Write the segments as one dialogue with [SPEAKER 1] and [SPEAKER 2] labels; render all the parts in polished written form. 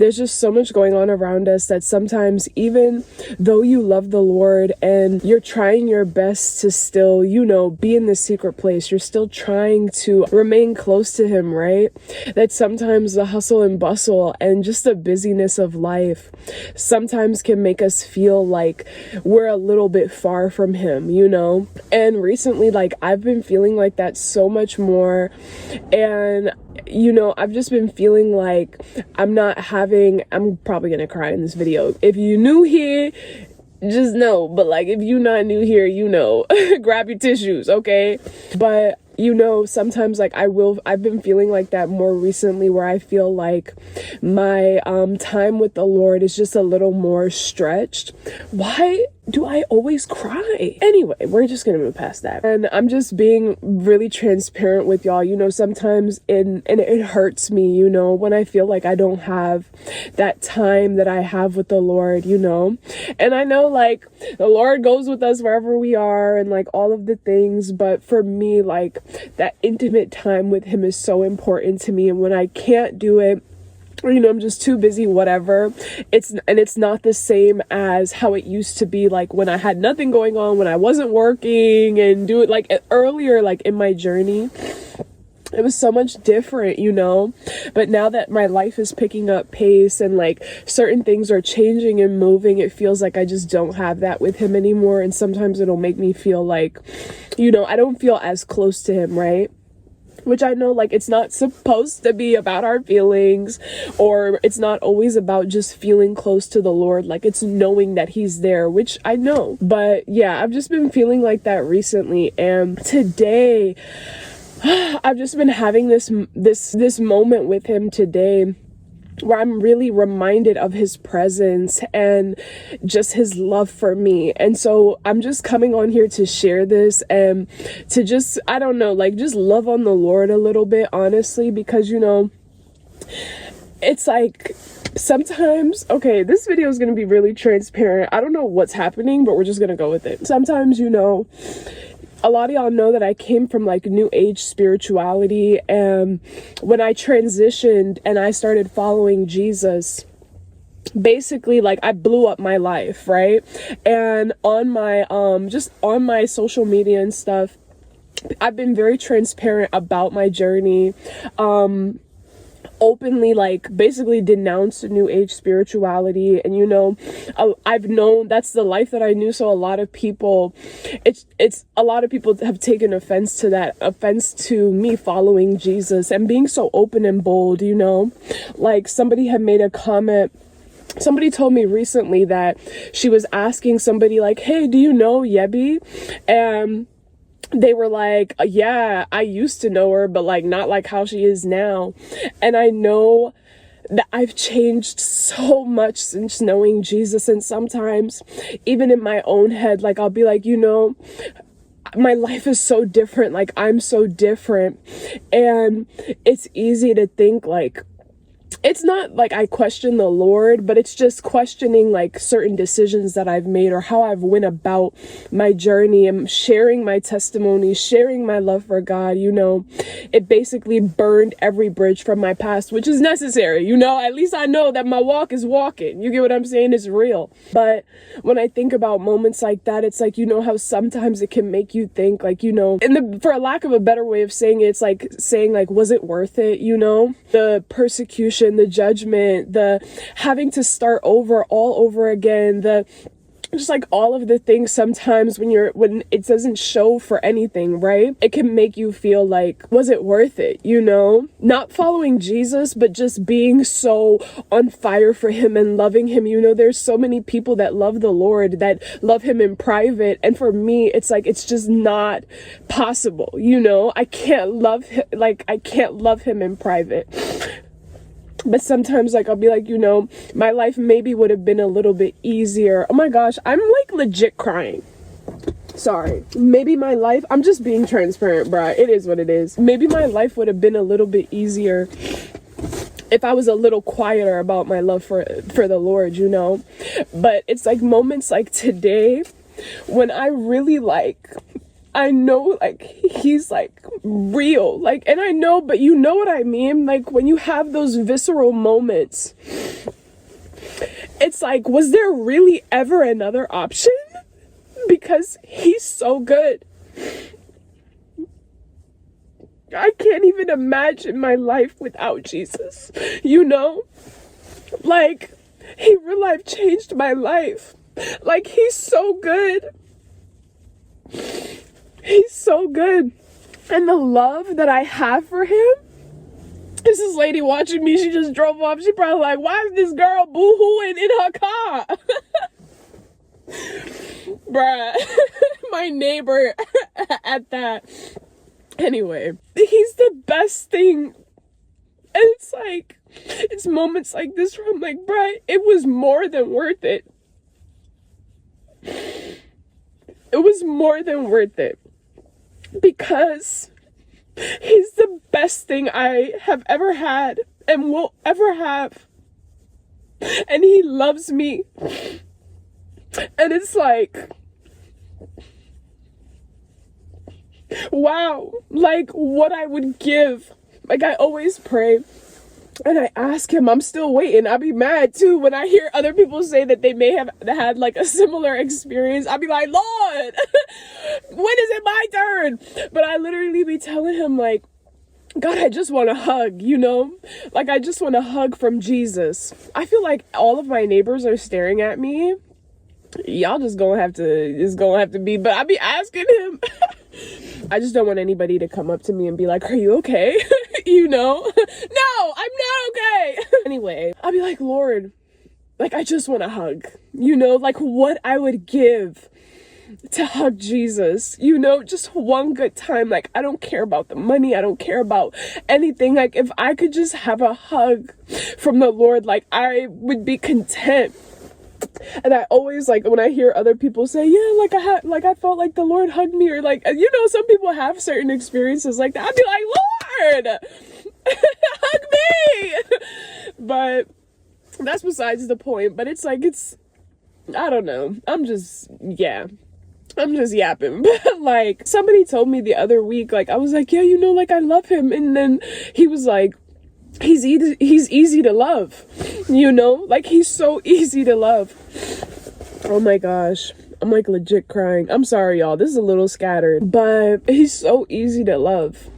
[SPEAKER 1] There's just so much going on around us that sometimes, even though you love the Lord and you're trying your best to still, be in the secret place, you're still trying to remain close to him, right? That sometimes the hustle and bustle and just the busyness of life sometimes can make us feel like we're a little bit far from him, And recently, I've been feeling like that so much more. And I've just been feeling like I'm probably gonna cry in this video. If you new here, just know, but if you not new here, grab your tissues, okay? But sometimes I've been feeling like that more recently, where I feel like my time with the Lord is just a little more stretched. Why do I always cry? Anyway, we're just gonna move past that. And I'm just being really transparent with y'all. Sometimes it hurts me, when I feel like I don't have that time that I have with the Lord, And I know the Lord goes with us wherever we are and all of the things, but for me, that intimate time with him is so important to me. And when I can't do it, or I'm just too busy, whatever, it's not the same as how it used to be, when I had nothing going on, when I wasn't working and do it earlier, in my journey. It was so much different, but now that my life is picking up pace and certain things are changing and moving, it feels like I just don't have that with him anymore. And sometimes it'll make me feel like, I don't feel as close to him, right? Which I know, it's not supposed to be about our feelings, or it's not always about just feeling close to the Lord. It's knowing that he's there, which I know. But yeah, I've just been feeling like that recently. And today, I've just been having this moment with him today, where I'm really reminded of his presence and just his love for me. And so I'm just coming on here to share this and to just, I don't know, just love on the Lord a little bit, honestly, because, it's sometimes, okay, this video is going to be really transparent. I don't know what's happening, but we're just going to go with it. Sometimes, a lot of y'all know that I came from new age spirituality, and when I transitioned and I started following Jesus, basically I blew up my life, right? And on my just on my social media and stuff, I've been very transparent about my journey, openly basically denounced new age spirituality. And I've known that's the life that I knew, so a lot of people a lot of people have taken offense to me following Jesus and being so open and bold. Somebody had made a comment. Somebody told me recently that she was asking somebody hey, do you know Yebi? And they were yeah, I used to know her, but not how she is now. And I know that I've changed so much since knowing Jesus. And sometimes even in my own head, I'll be my life is so different. I'm so different. And it's easy to think it's not I question the Lord, but it's just questioning certain decisions that I've made or how I've went about my journey and sharing my testimony, sharing my love for God. It basically burned every bridge from my past, which is necessary. At least I know that my walk is walking. You get what I'm saying? It's real. But when I think about moments like that, it's how sometimes it can make you think for a lack of a better way of saying it, it's saying was it worth it? The persecution, the judgment, the having to start all over again, the just all of the things sometimes when it doesn't show for anything, right? It can make you feel was it worth it? Not following Jesus, but just being so on fire for him and loving him. There's so many people that love the Lord, that love him in private. And for me, it's it's just not possible. I can't love him. I can't love him in private. But sometimes I'll be my life maybe would have been a little bit easier. Oh my gosh, I'm legit crying. Sorry. Maybe my life, I'm just being transparent, bruh. It is what it is. Maybe my life would have been a little bit easier if I was a little quieter about my love for the Lord, But it's moments like today when I really I know, like, he's, like, real. Like, and I know, but you know what I mean? Like, when you have those visceral moments, it's like, was there really ever another option? Because he's so good. I can't even imagine my life without Jesus, you know? Like, he real life changed my life. Like, he's so good. He's so good. And the love that I have for him. This is lady watching me. She just drove off. She probably like, why is this girl boo-hooing in her car? Bruh. My neighbor at that. Anyway, he's the best thing. And it's like, it's moments like this where I'm like, bruh, it was more than worth it. It was more than worth it. Because he's the best thing I have ever had and will ever have. And he loves me. And it's like, wow, like what I would give. Like, I always pray and I ask him, I'm still waiting. I'll be mad too when I hear other people say that they may have had like a similar experience. I'll be like, Lord, when is it my turn? But I literally be telling him like, God, I just want a hug, you know? Like, I just want a hug from Jesus. I feel like all of my neighbors are staring at me. Y'all just gonna have to, it's gonna have to be, but I be asking him. I just don't want anybody to come up to me and be like, are you okay? You know? No, I'm not okay. Anyway, I'll be like, Lord, like, I just want a hug, you know? Like, what I would give to hug Jesus, you know, just one good time. Like, I don't care about the money. I don't care about anything. Like, if I could just have a hug from the Lord, like, I would be content. And I always, like, when I hear other people say, yeah, like I felt like the Lord hugged me, or like, you know, some people have certain experiences like that. I'd be like, Lord, hug me. But that's besides the point. But it's like, I don't know. I'm just yapping. But like, somebody told me the other week, like, I was like, yeah, you know, like, I love him. And then he was like, he's easy to love, you know? Like, he's so easy to love. Oh my gosh. I'm like legit crying. I'm sorry, y'all. This is a little scattered, but he's so easy to love.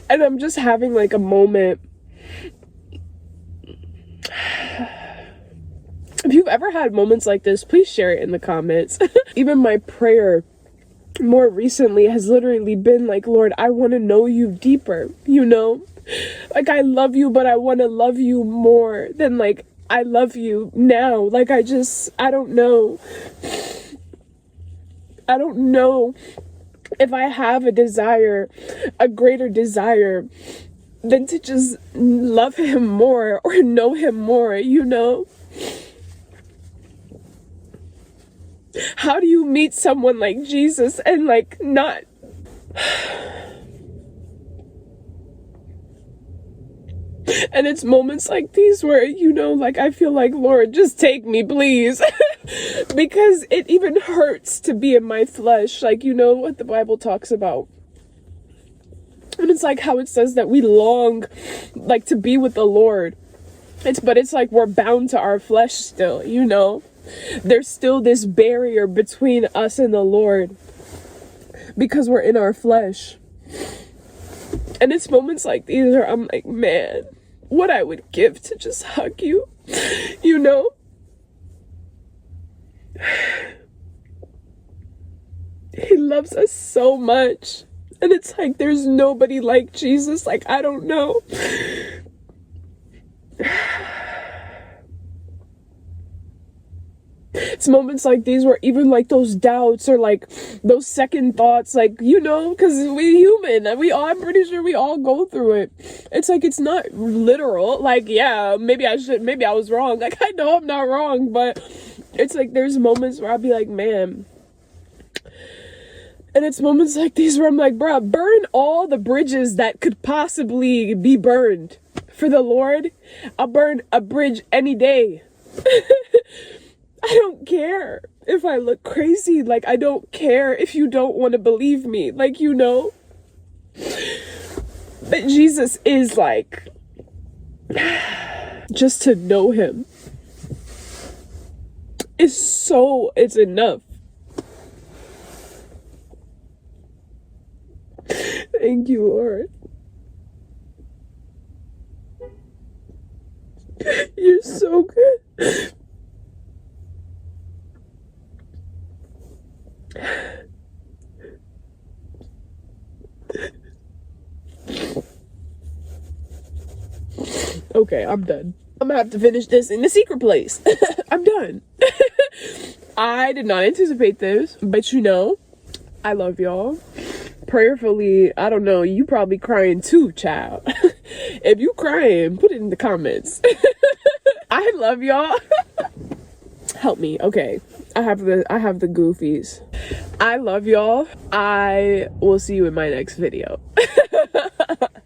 [SPEAKER 1] And I'm just having like a moment. If you've ever had moments like this, please share it in the comments. Even my prayer more recently has literally been like, Lord, I want to know you deeper, you know? Like, I love you, but I want to love you more than like I love you now. Like, I don't know. I don't know if I have a greater desire than to just love him more or know him more, you know? How do you meet someone like Jesus and like not... And it's moments like these where, you know, like, I feel like, Lord, just take me, please. Because it even hurts to be in my flesh. Like, you know what the Bible talks about. And it's like how it says that we long, like, to be with the Lord. But it's like we're bound to our flesh still, you know. There's still this barrier between us and the Lord. Because we're in our flesh. And it's moments like these where I'm like, man, what I would give to just hug you, you know? He loves us so much. And it's like, there's nobody like Jesus. Like, I don't know. It's moments like these where even like those doubts or like those second thoughts, like, you know, because we're human. I'm pretty sure we all go through it. It's like, it's not literal. Like, yeah, maybe I was wrong. Like, I know I'm not wrong, but it's like, there's moments where I'll be like, man. And it's moments like these where I'm like, bruh, burn all the bridges that could possibly be burned. For the Lord, I'll burn a bridge any day. I don't care. if I look crazy. Like, I don't care if you don't want to believe me. Like, you know? But Jesus is like, just to know him it's enough. Thank you, Lord. You're so good. Okay, I'm done. I'm gonna have to finish this in the secret place. I'm done. I did not anticipate this, but you know, I love y'all. Prayerfully, I don't know, you probably crying too, child. If you crying, put it in the comments. I love y'all. Help me. Okay. I have the goofies. I love y'all. I will see you in my next video.